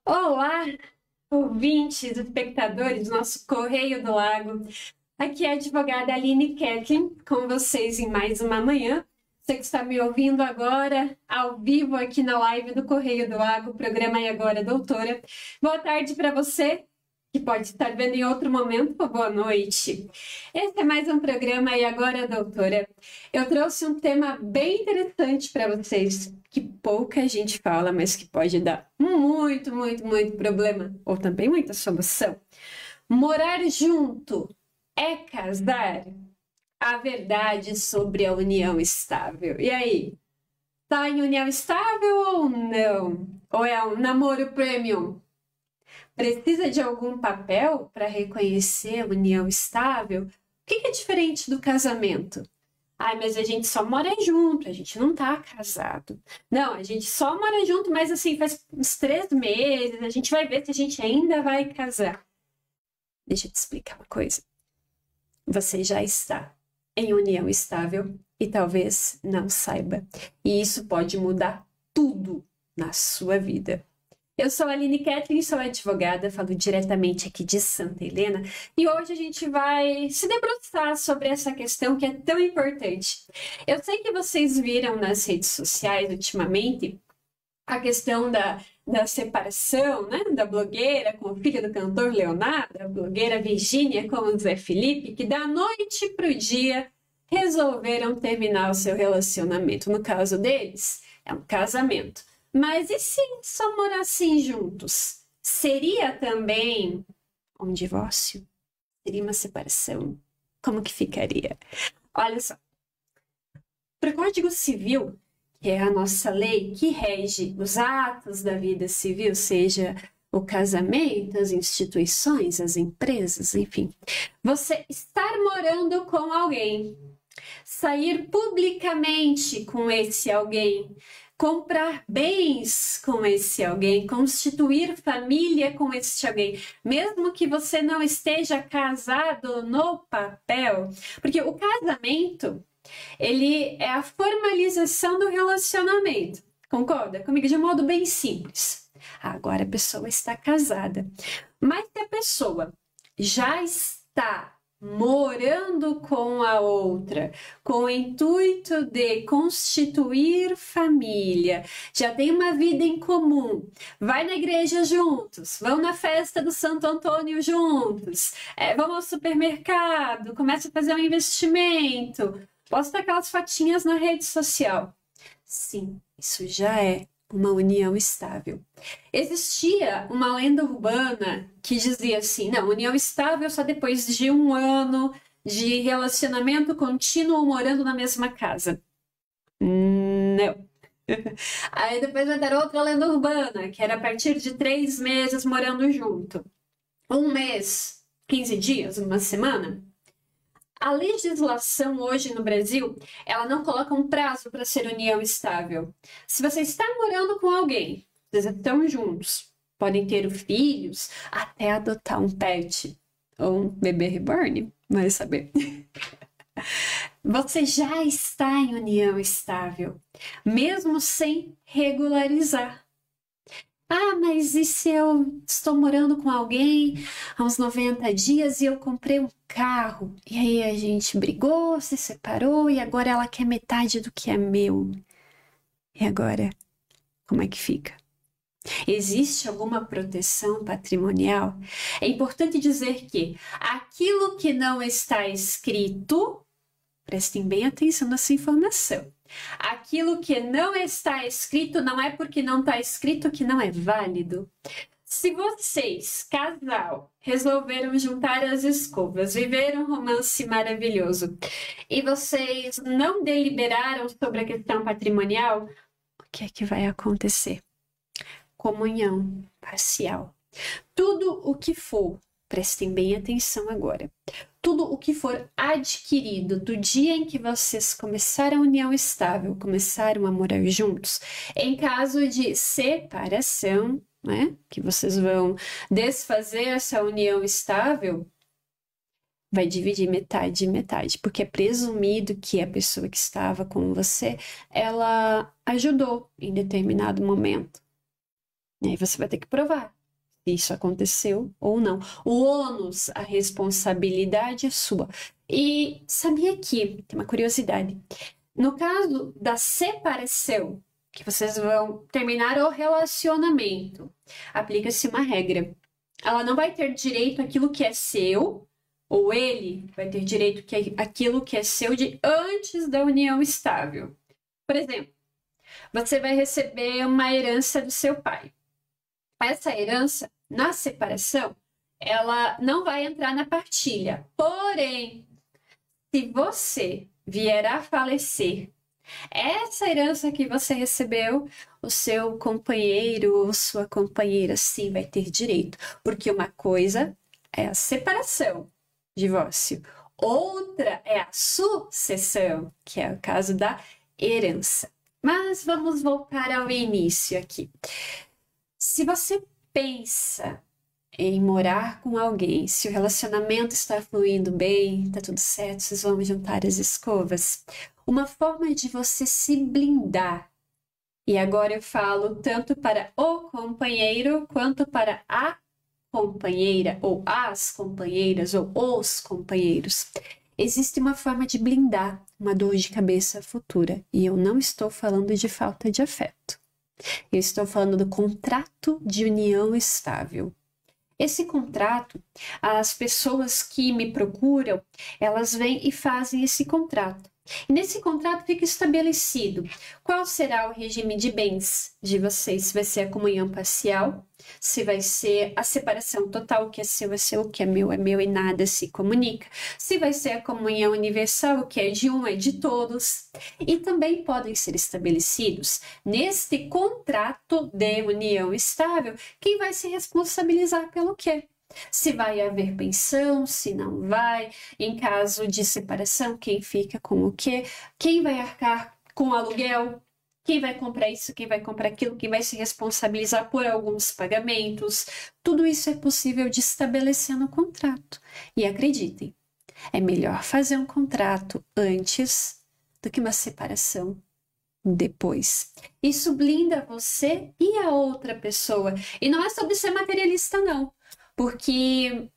Olá, ouvintes, espectadores do nosso Correio do Lago. Aqui é a advogada Aline Kathleen, com vocês em mais uma manhã. Você que está me ouvindo agora, ao vivo aqui na live do Correio do Lago, o programa E Agora, Doutora. Boa tarde para você, que pode estar vendo em outro momento, ou boa noite. Esse é mais um programa E Agora, Doutora. Eu trouxe um tema bem interessante para vocês, que pouca gente fala, mas que pode dar muito, muito, muito problema, ou também muita solução. Morar junto é casar? A verdade sobre a união estável. E aí? Tá em união estável ou não? Ou é um namoro premium? Precisa de algum papel para reconhecer a união estável? O que é diferente do casamento? Ai, mas a gente só mora junto, a gente não tá casado. Não, a gente só mora junto, mas assim, faz uns 3 meses, a gente vai ver se a gente ainda vai casar. Deixa eu te explicar uma coisa. Você já está em união estável e talvez não saiba. E isso pode mudar tudo na sua vida. Eu sou a Aline Kathleen, sou advogada, falo diretamente aqui de Santa Helena e hoje a gente vai se debruçar sobre essa questão que é tão importante. Eu sei que vocês viram nas redes sociais ultimamente a questão da separação, né, da blogueira com o filho do cantor Leonardo, a blogueira Virgínia com o Zé Felipe, que da noite para o dia resolveram terminar o seu relacionamento. No caso deles, é um casamento. Mas e se só morassem juntos? Seria também um divórcio? Seria uma separação? Como que ficaria? Olha só, para o Código Civil, que é a nossa lei que rege os atos da vida civil, seja o casamento, as instituições, as empresas, enfim. Você estar morando com alguém, sair publicamente com esse alguém, comprar bens com esse alguém, constituir família com esse alguém, mesmo que você não esteja casado no papel, porque o casamento, ele é a formalização do relacionamento, concorda comigo? De um modo bem simples. Agora a pessoa está casada, mas se a pessoa já está morando com a outra, com o intuito de constituir família, já tem uma vida em comum, vai na igreja juntos, vão na festa do Santo Antônio juntos, vão ao supermercado, começam a fazer um investimento, posta aquelas fotinhas na rede social. Sim, isso já é uma união estável. Existia uma lenda urbana que dizia assim, não, união estável só depois de 1 ano de relacionamento contínuo morando na mesma casa. Não. Aí depois vai ter outra lenda urbana, que era a partir de 3 meses morando junto. 1 mês, 15 dias, uma semana. A legislação hoje no Brasil, ela não coloca um prazo para ser união estável. Se você está morando com alguém, vocês estão juntos, podem ter filhos, até adotar um pet ou um bebê reborn, vai saber. Você já está em união estável, mesmo sem regularizar. Ah, mas e se eu estou morando com alguém há uns 90 dias e eu comprei um carro? E aí a gente brigou, se separou e agora ela quer metade do que é meu. E agora, como é que fica? Existe alguma proteção patrimonial? É importante dizer que aquilo que não está escrito, prestem bem atenção nessa informação. Aquilo que não está escrito não é porque não está escrito que não é válido. Se vocês, casal, resolveram juntar as escovas, viver um romance maravilhoso e vocês não deliberaram sobre a questão patrimonial, o que é que vai acontecer? Comunhão parcial. Tudo o que for, prestem bem atenção agora, tudo o que for adquirido do dia em que vocês começaram a união estável, começaram a morar juntos, em caso de separação, né, que vocês vão desfazer essa união estável, vai dividir metade e metade, porque é presumido que a pessoa que estava com você, ela ajudou em determinado momento. E aí você vai ter que provar se isso aconteceu ou não. O ônus, a responsabilidade é sua. E sabia que, tem uma curiosidade, no caso da separação, que vocês vão terminar o relacionamento, aplica-se uma regra. Ela não vai ter direito àquilo que é seu, ou ele vai ter direito àquilo que é seu de antes da união estável. Por exemplo, você vai receber uma herança do seu pai. Essa herança, na separação, ela não vai entrar na partilha. Porém, se você vier a falecer, essa herança que você recebeu, o seu companheiro ou sua companheira sim vai ter direito. Porque uma coisa é a separação, divórcio. Outra é a sucessão, que é o caso da herança. Mas vamos voltar ao início aqui. Se você pensa em morar com alguém, se o relacionamento está fluindo bem, está tudo certo, vocês vão juntar as escovas, uma forma de você se blindar, e agora eu falo tanto para o companheiro quanto para a companheira, ou as companheiras, ou os companheiros. Existe uma forma de blindar uma dor de cabeça futura, e eu não estou falando de falta de afeto. Eu estou falando do contrato de união estável. Esse contrato, as pessoas que me procuram, elas vêm e fazem esse contrato. E nesse contrato fica estabelecido qual será o regime de bens de vocês, se vai ser a comunhão parcial, se vai ser a separação total, o que é seu, o que é meu e nada se comunica, se vai ser a comunhão universal, o que é de um é de todos. E também podem ser estabelecidos neste contrato de união estável quem vai se responsabilizar pelo quê? Se vai haver pensão, se não vai, em caso de separação, quem fica com o quê, quem vai arcar com o aluguel, quem vai comprar isso, quem vai comprar aquilo, quem vai se responsabilizar por alguns pagamentos. Tudo isso é possível de estabelecer no contrato. E acreditem, é melhor fazer um contrato antes do que uma separação depois. Isso blinda você e a outra pessoa. E não é sobre ser materialista, não. Porque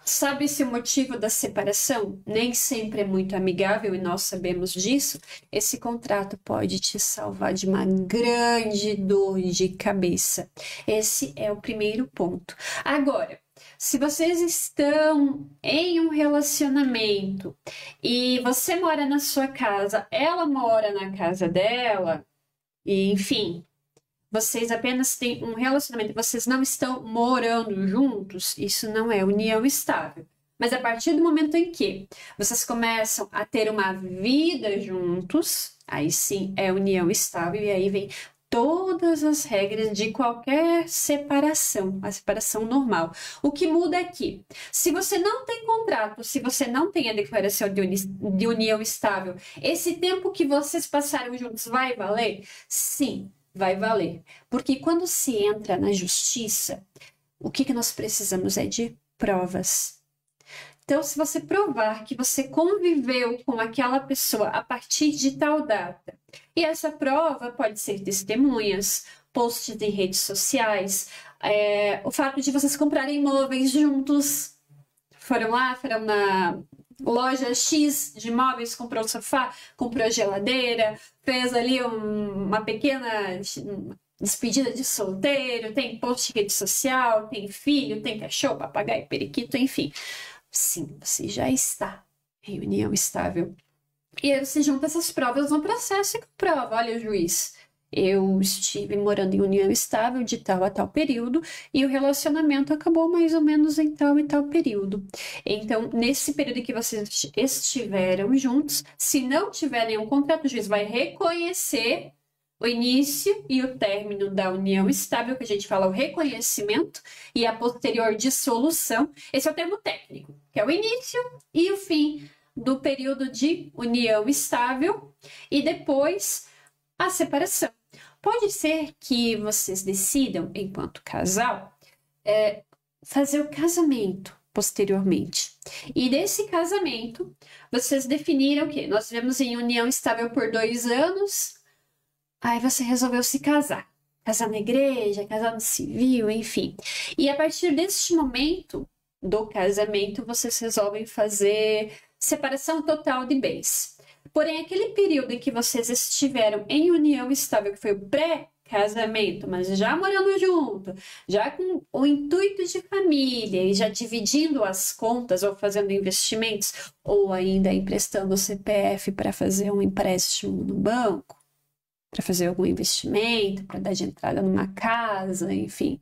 sabe-se o motivo da separação? Nem sempre é muito amigável e nós sabemos disso. Esse contrato pode te salvar de uma grande dor de cabeça. Esse é o primeiro ponto. Agora, se vocês estão em um relacionamento e você mora na sua casa, ela mora na casa dela, e enfim, vocês apenas têm um relacionamento, vocês não estão morando juntos, isso não é união estável. Mas a partir do momento em que vocês começam a ter uma vida juntos, aí sim é união estável, e aí vem todas as regras de qualquer separação, a separação normal. O que muda é que, se você não tem contrato, se você não tem a declaração de união estável, esse tempo que vocês passaram juntos vai valer? Sim. Vai valer. Porque quando se entra na justiça, o que nós precisamos é de provas. Então, se você provar que você conviveu com aquela pessoa a partir de tal data, e essa prova pode ser testemunhas, posts em redes sociais, o fato de vocês comprarem imóveis juntos, foram na loja X de móveis, comprou sofá, comprou geladeira, fez ali uma pequena despedida de solteiro, tem post de rede social, tem filho, tem cachorro, papagaio, periquito, enfim. Sim, você já está em união estável. E aí você junta essas provas no processo e comprova, olha, juiz, eu estive morando em união estável de tal a tal período e o relacionamento acabou mais ou menos em tal e tal período. Então, nesse período em que vocês estiveram juntos, se não tiver nenhum contrato, o juiz vai reconhecer o início e o término da união estável, que a gente fala o reconhecimento, e a posterior dissolução. Esse é o termo técnico, que é o início e o fim do período de união estável e depois a separação. Pode ser que vocês decidam, enquanto casal, fazer o casamento posteriormente. E desse casamento, vocês definiram o quê? Nós vivemos em união estável por 2 anos, aí você resolveu se casar. casar na igreja, casar no civil, enfim. E a partir deste momento do casamento, vocês resolvem fazer separação total de bens. Porém, aquele período em que vocês estiveram em união estável, que foi o pré-casamento, mas já morando junto, já com o intuito de família e já dividindo as contas ou fazendo investimentos, ou ainda emprestando o CPF para fazer um empréstimo no banco, para fazer algum investimento, para dar de entrada numa casa, enfim.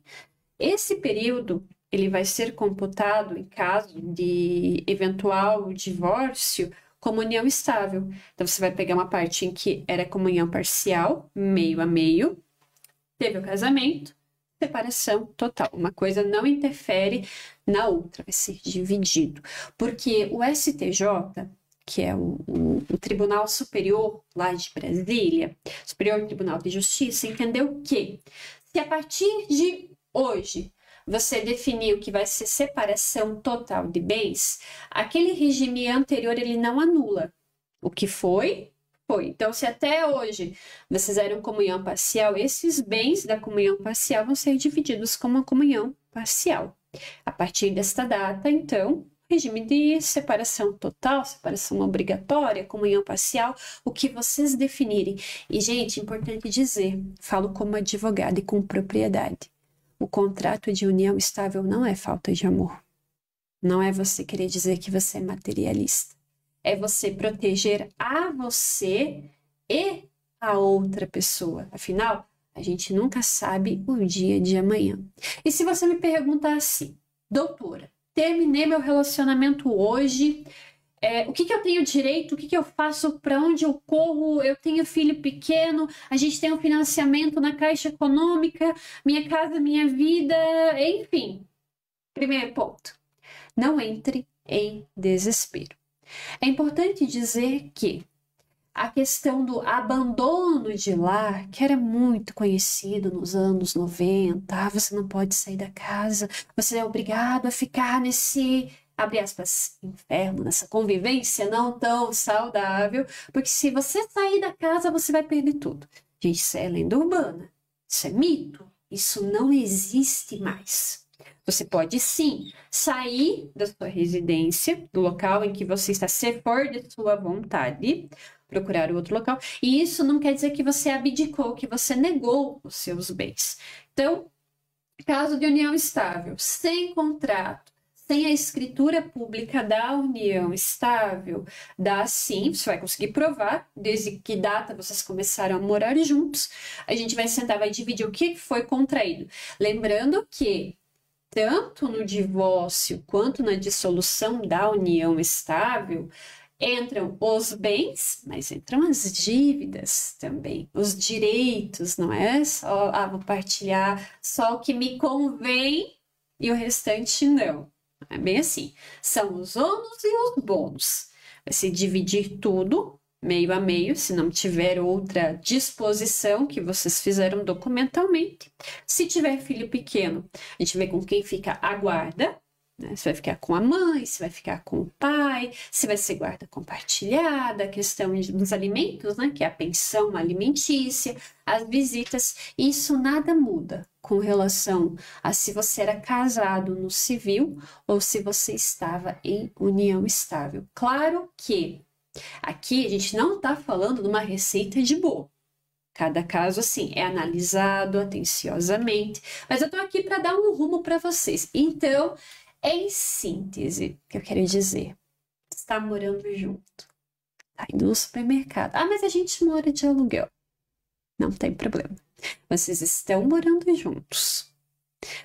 Esse período ele vai ser computado em caso de eventual divórcio como união estável. Então, você vai pegar uma parte em que era comunhão parcial, meio a meio, teve o casamento, separação total. Uma coisa não interfere na outra, vai ser dividido. Porque o STJ, que é o Tribunal Superior lá de Brasília, Superior Tribunal de Justiça, entendeu que se a partir de hoje você definiu que vai ser separação total de bens, aquele regime anterior ele não anula. O que foi, foi. Então, se até hoje vocês eram comunhão parcial, esses bens da comunhão parcial vão ser divididos como uma comunhão parcial. A partir desta data, então, regime de separação total, separação obrigatória, comunhão parcial, o que vocês definirem. E, gente, importante dizer, falo como advogada e com propriedade. O contrato de união estável não é falta de amor. Não é você querer dizer que você é materialista. É você proteger a você e a outra pessoa. Afinal, a gente nunca sabe o dia de amanhã. E se você me perguntar assim, doutora, terminei meu relacionamento hoje, o que eu tenho direito, o que eu faço, para onde eu corro, eu tenho filho pequeno, a gente tem um financiamento na Caixa Econômica, minha casa, minha vida, enfim. Primeiro ponto, não entre em desespero. É importante dizer que a questão do abandono de lar, que era muito conhecido nos anos 90, você não pode sair da casa, você é obrigado a ficar nesse, abre aspas, inferno, nessa convivência não tão saudável, porque se você sair da casa, você vai perder tudo. Gente, isso é lenda urbana, isso é mito, isso não existe mais. Você pode sim sair da sua residência, do local em que você está, se for de sua vontade, procurar outro local. E isso não quer dizer que você abdicou, que você negou os seus bens. Então, caso de união estável, sem contrato, sem a escritura pública da união estável, dá sim, você vai conseguir provar desde que data vocês começaram a morar juntos. A gente vai sentar, vai dividir o que foi contraído. Lembrando que tanto no divórcio quanto na dissolução da união estável, entram os bens, mas entram as dívidas também, os direitos, não é só, vou partilhar só o que me convém e o restante não. É bem assim, são os ônus e os bônus. Vai se dividir tudo, meio a meio, se não tiver outra disposição que vocês fizeram documentalmente. Se tiver filho pequeno, a gente vê com quem fica a guarda, né? Você vai ficar com a mãe, você vai ficar com o pai, se vai ser guarda compartilhada, a questão dos alimentos, né? Que é a pensão alimentícia, as visitas, isso nada muda com relação a se você era casado no civil ou se você estava em união estável. Claro que aqui a gente não está falando de uma receita de bolo. Cada caso, assim, é analisado atenciosamente, mas eu estou aqui para dar um rumo para vocês. Então, em síntese, o que eu quero dizer, está morando junto, está indo no supermercado. Mas a gente mora de aluguel. Não tem problema. Vocês estão morando juntos.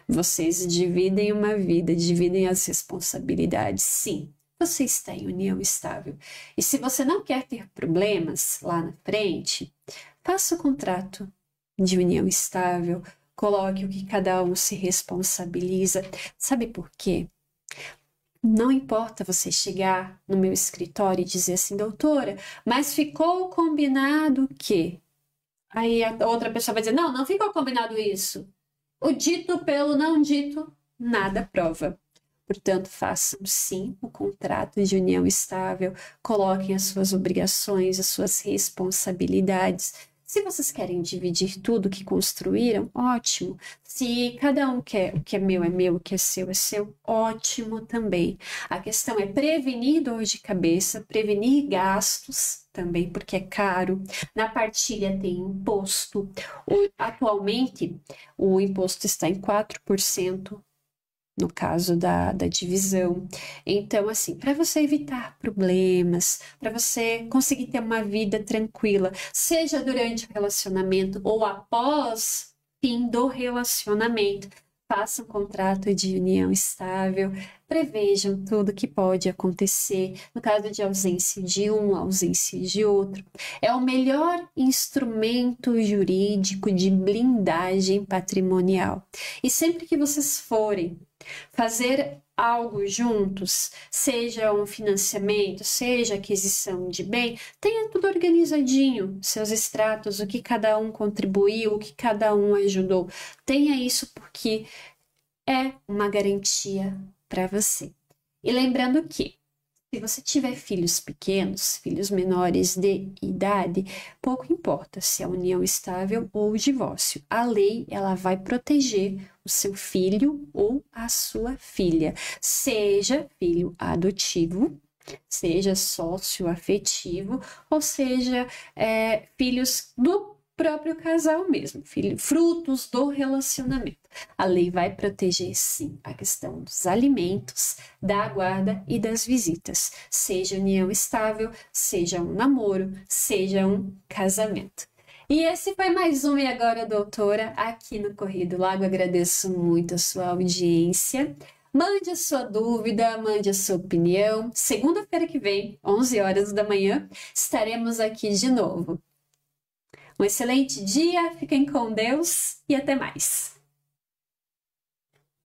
Vocês dividem uma vida, dividem as responsabilidades, sim. Você está em união estável. E se você não quer ter problemas lá na frente, faça o contrato de união estável, coloque o que cada um se responsabiliza. Sabe por quê? Não importa você chegar no meu escritório e dizer assim, doutora, mas ficou combinado que... Aí a outra pessoa vai dizer, não ficou combinado isso. O dito pelo não dito, nada prova. Portanto, façam sim o contrato de união estável, coloquem as suas obrigações, as suas responsabilidades. Se vocês querem dividir tudo que construíram, ótimo. Se cada um quer o que é meu, o que é seu, ótimo também. A questão é prevenir dor de cabeça, prevenir gastos também, porque é caro. Na partilha tem imposto. Atualmente, o imposto está em 4%. No caso da divisão. Então, assim, para você evitar problemas, para você conseguir ter uma vida tranquila, seja durante o relacionamento ou após fim do relacionamento, façam um contrato de união estável, prevejam tudo que pode acontecer no caso de ausência de um, ausência de outro. É o melhor instrumento jurídico de blindagem patrimonial. E sempre que vocês forem fazer algo juntos, seja um financiamento, seja aquisição de bem, tenha tudo organizadinho, seus extratos, o que cada um contribuiu, o que cada um ajudou. Tenha isso porque é uma garantia para você. E lembrando que, se você tiver filhos pequenos, filhos menores de idade, pouco importa se é união estável ou divórcio. A lei, ela vai proteger o seu filho ou a sua filha, seja filho adotivo, seja sócio afetivo, ou seja, filhos do próprio casal mesmo, frutos do relacionamento. A lei vai proteger, sim, a questão dos alimentos, da guarda e das visitas, seja união estável, seja um namoro, seja um casamento. E esse foi mais um E Agora, Doutora, aqui no Correio do Lago. Agradeço muito a sua audiência. Mande a sua dúvida, mande a sua opinião. Segunda-feira que vem, 11 horas da manhã, estaremos aqui de novo. Um excelente dia, fiquem com Deus e até mais!